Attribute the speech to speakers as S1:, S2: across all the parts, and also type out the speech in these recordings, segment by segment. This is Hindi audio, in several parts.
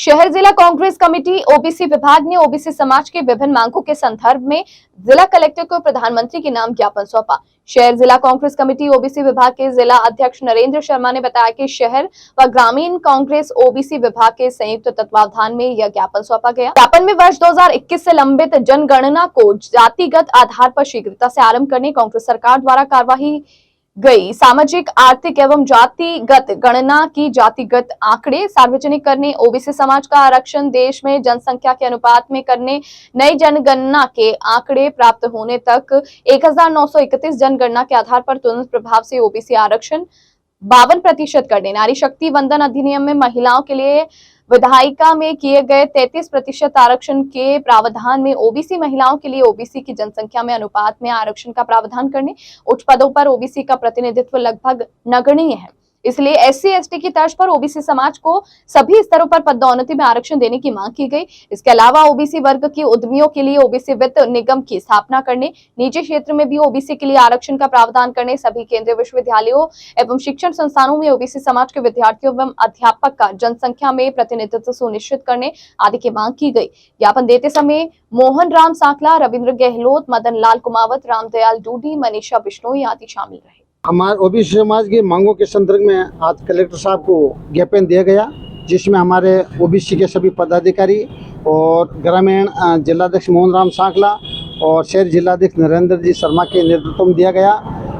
S1: शहर जिला कांग्रेस कमेटी ओबीसी विभाग ने ओबीसी समाज के विभिन्न मांगों के संदर्भ में जिला कलेक्टर को प्रधानमंत्री के नाम ज्ञापन सौंपा। शहर जिला कांग्रेस कमेटी ओबीसी विभाग के जिला अध्यक्ष नरेंद्र शर्मा ने बताया कि शहर व ग्रामीण कांग्रेस ओबीसी विभाग के संयुक्त तत्वावधान में यह ज्ञापन सौंपा गया। ज्ञापन में वर्ष 2021 से लंबित जनगणना को जातिगत आधार पर शीघ्रता से आरंभ करने कांग्रेस सरकार द्वारा कार्यवाही गई सामाजिक आर्थिक एवं जातिगत गणना की जातिगत आंकड़े सार्वजनिक करने, ओबीसी समाज का आरक्षण देश में जनसंख्या के अनुपात में करने, नई जनगणना के आंकड़े प्राप्त होने तक 1931 जनगणना के आधार पर तुरंत प्रभाव से ओबीसी आरक्षण 52% करने, नारी शक्ति वंदन अधिनियम में महिलाओं के लिए विधायिका में किए गए 33% आरक्षण के प्रावधान में ओबीसी महिलाओं के लिए ओबीसी की जनसंख्या में अनुपात में आरक्षण का प्रावधान करने, उच्च पदों पर ओबीसी का प्रतिनिधित्व लगभग नगण्य है, इसलिए एससी एसटी की तर्ज पर ओबीसी समाज को सभी स्तरों पर पदोन्नति में आरक्षण देने की मांग की गई। इसके अलावा ओबीसी वर्ग के उद्यमियों के लिए ओबीसी वित्त निगम की स्थापना करने, निजी क्षेत्र में भी ओबीसी के लिए आरक्षण का प्रावधान करने, सभी केंद्रीय विश्वविद्यालयों एवं शिक्षण संस्थानों में ओबीसी समाज के विद्यार्थियों एवं अध्यापक का जनसंख्या में प्रतिनिधित्व सुनिश्चित करने आदि की मांग की गई। ज्ञापन देते समय मोहन राम साकला, रविंद्र गहलोत, मदन लाल कुमावत, रामदयाल डूडी, मनीषा बिश्नोई आदि शामिल रहे।
S2: हमारे ओबीसी समाज की मांगों के संदर्भ में आज कलेक्टर साहब को ज्ञापन दिया गया, जिसमें हमारे ओबीसी के सभी पदाधिकारी और ग्रामीण जिलाध्यक्ष मोहन राम सांकला और शहर जिलाध्यक्ष नरेंद्र जी शर्मा के नेतृत्व में दिया गया।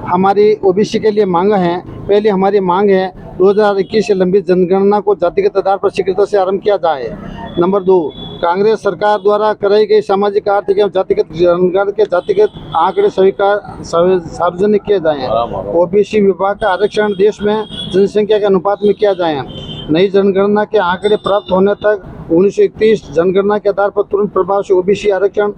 S2: हमारी ओबीसी के लिए मांग है, पहली हमारी मांग है 2021 से लंबित जनगणना को जातिगत आधार पर शीघ्रता से आरंभ किया जाए। नंबर 2, कांग्रेस सरकार द्वारा कराई गई सामाजिक आर्थिक एवं जातिगत जनगणना के जातिगत आंकड़े स्वीकार सार्वजनिक किए जाएं। ओबीसी विभाग का आरक्षण देश में जनसंख्या के अनुपात में किया जाए। नई जनगणना के आंकड़े प्राप्त होने तक 1931 जनगणना के आधार पर तुरंत प्रभाव से ओबीसी आरक्षण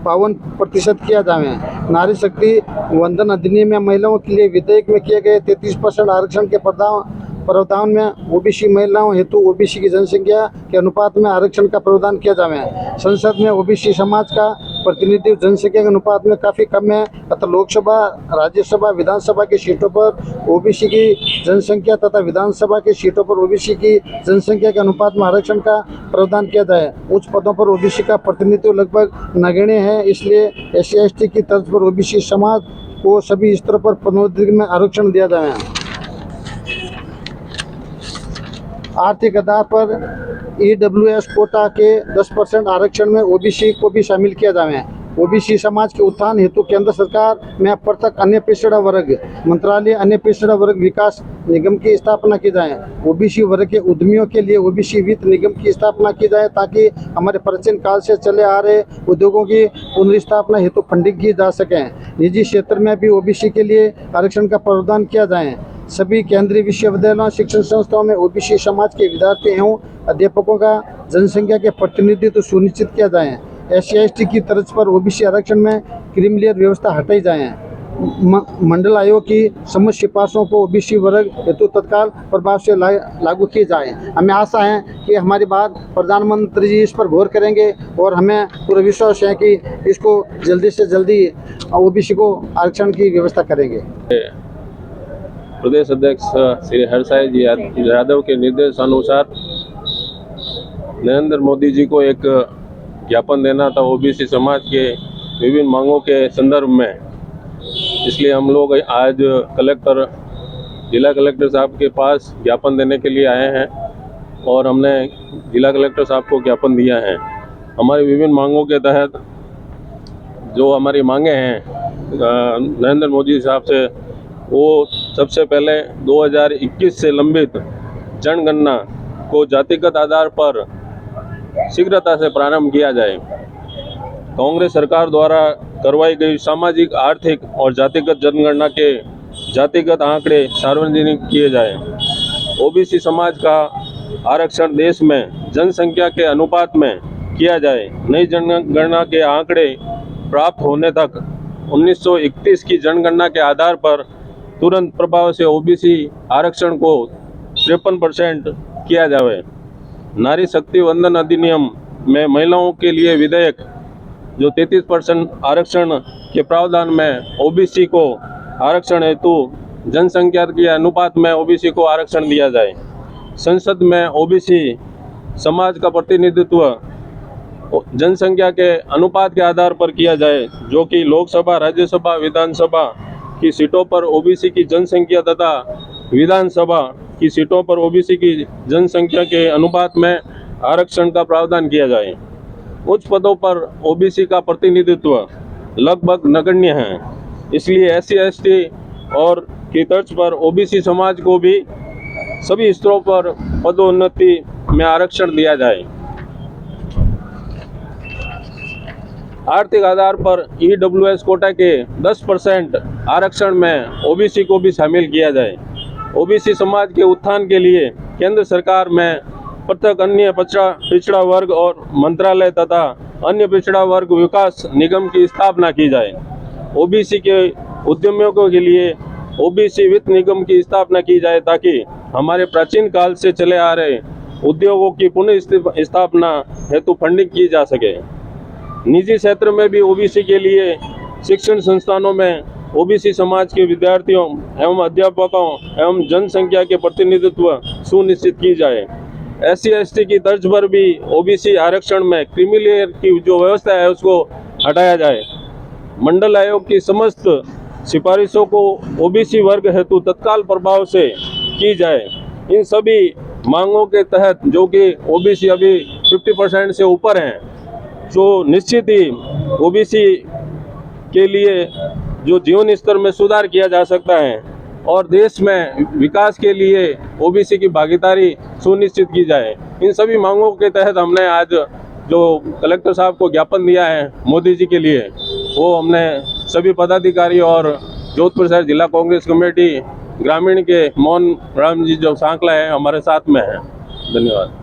S2: 52% किया जाए। नारी शक्ति वंदन अधिनियम में महिलाओं के लिए विधेयक में किए गए 33% आरक्षण के प्रावधान में ओबीसी महिलाओं हेतु ओबीसी की जनसंख्या के अनुपात में आरक्षण का प्रावधान किया जाए। संसद में ओबीसी समाज का प्रतिनिधित्व जनसंख्या के अनुपात में काफ़ी कम है तथा लोकसभा, राज्यसभा, विधानसभा की सीटों पर ओबीसी की जनसंख्या तथा विधानसभा की सीटों पर ओबीसी की जनसंख्या के अनुपात में आरक्षण का प्रावधान किया जाए। उच्च पदों पर ओबीसी का प्रतिनिधित्व लगभग नगण्य है, इसलिए एससी एसटी की तर्ज पर ओबीसी समाज को सभी स्तरों पर पदोन्नति में आरक्षण दिया जाए। आर्थिक आधार पर ईडब्ल्यूएस कोटा के 10% आरक्षण में ओबीसी को भी शामिल किया जाए। ओबीसी समाज के उत्थान हेतु केंद्र सरकार में पृथक अन्य पिछड़ा वर्ग मंत्रालय अन्य पिछड़ा वर्ग विकास निगम की स्थापना की जाए। ओबीसी वर्ग के उद्यमियों के लिए ओबीसी वित्त निगम की स्थापना की जाए ताकि हमारे प्राचीन काल से चले आ रहे उद्योगों की पुनर्स्थापना हेतु फंडिंग की जा सके। निजी क्षेत्र में भी ओबीसी के लिए आरक्षण का प्रावधान किया जाए। सभी केंद्रीय विश्वविद्यालयों, शिक्षण संस्थाओं में ओबीसी समाज के विद्यार्थी एवं अध्यापकों का जनसंख्या के प्रतिनिधित्व सुनिश्चित किया जाए। एससी एसटी की तर्ज पर ओबीसी आरक्षण में क्रीमी लेयर व्यवस्था हटाई जाए। मंडल आयोग की समस्त सिफारिशों को ओबीसी वर्ग हेतु तत्काल प्रभाव से लागू की जाए। हमें आशा है कि हमारी बात प्रधानमंत्री जी इस पर गौर करेंगे और हमें पूरा विश्वास है कि इसको जल्दी से जल्दी ओबीसी को आरक्षण की व्यवस्था करेंगे।
S3: प्रदेश अध्यक्ष श्री हर्षाई जी यादव के निर्देशानुसार नरेंद्र मोदी जी को एक ज्ञापन देना था ओबीसी समाज के विभिन्न मांगों के संदर्भ में, इसलिए हम लोग आज जिला कलेक्टर साहब के पास ज्ञापन देने के लिए आए हैं और हमने जिला कलेक्टर साहब को ज्ञापन दिया है। हमारी विभिन्न मांगों के तहत जो हमारी मांगे हैं नरेंद्र मोदी साहब से, वो सबसे पहले 2021 से लंबित जनगणना को जातिगत आधार पर शीघ्रता से प्रारंभ किया जाए। कांग्रेस सरकार द्वारा करवाई गई सामाजिक, आर्थिक और जातिगत जनगणना के जातिगत आंकड़े सार्वजनिक किए जाए। ओबीसी समाज का आरक्षण देश में जनसंख्या के अनुपात में किया जाए। नई जनगणना के आंकड़े प्राप्त होने तक 1931 की जनगणना के आधार पर तुरंत प्रभाव से ओबीसी आरक्षण को 53% किया जाए। नारी शक्ति वंदन अधिनियम में महिलाओं के लिए विधेयक जो 33% आरक्षण के प्रावधान में ओबीसी को आरक्षण हेतु जनसंख्या के अनुपात में ओबीसी को आरक्षण दिया जाए। संसद में ओबीसी समाज का प्रतिनिधित्व जनसंख्या के अनुपात के आधार पर किया जाए, जो कि लोकसभा, राज्यसभा, विधानसभा की सीटों पर ओबीसी की जनसंख्या तथा विधानसभा की सीटों पर ओबीसी की जनसंख्या के अनुपात में आरक्षण का प्रावधान किया जाए। उच्च पदों पर ओबीसी का प्रतिनिधित्व लगभग नगण्य है, इसलिए SC ST और की तर्ज पर ओबीसी समाज को भी सभी स्तरों पर पदोन्नति में आरक्षण दिया जाए। आर्थिक आधार पर EWS कोटा के 10% आरक्षण में ओबीसी को भी शामिल किया जाए। ओबीसी समाज के उत्थान के लिए केंद्र सरकार में पृथक अन्य पिछड़ा वर्ग और मंत्रालय तथा अन्य पिछड़ा वर्ग विकास निगम की स्थापना की जाए। ओबीसी के उद्यमियों के लिए ओबीसी वित्त निगम की स्थापना की जाए, ताकि हमारे प्राचीन काल से चले आ रहे उद्योगों की पुनः स्थापना हेतु फंडिंग की जा सके। निजी क्षेत्र में भी ओबीसी के लिए शिक्षण संस्थानों में ओबीसी समाज के विद्यार्थियों एवं अध्यापकों एवं जनसंख्या के प्रतिनिधित्व सुनिश्चित की जाए। SC ST की तर्ज पर भी ओबीसी आरक्षण में क्रीमी लेयर की जो व्यवस्था है उसको हटाया जाए। मंडल आयोग की समस्त सिफारिशों को ओबीसी वर्ग हेतु तत्काल प्रभाव से की जाए। इन सभी मांगों के तहत, जो कि ओबीसी अभी 50% से ऊपर हैं, जो निश्चित ही ओबीसी के लिए जो जीवन स्तर में सुधार किया जा सकता है और देश में विकास के लिए ओबीसी की भागीदारी सुनिश्चित की जाए। इन सभी मांगों के तहत हमने आज जो कलेक्टर साहब को ज्ञापन दिया है मोदी जी के लिए, वो हमने सभी पदाधिकारी और जोधपुर शहर जिला कांग्रेस कमेटी ग्रामीण के मोहन राम जी जो सांकला है हमारे साथ में हैं। धन्यवाद।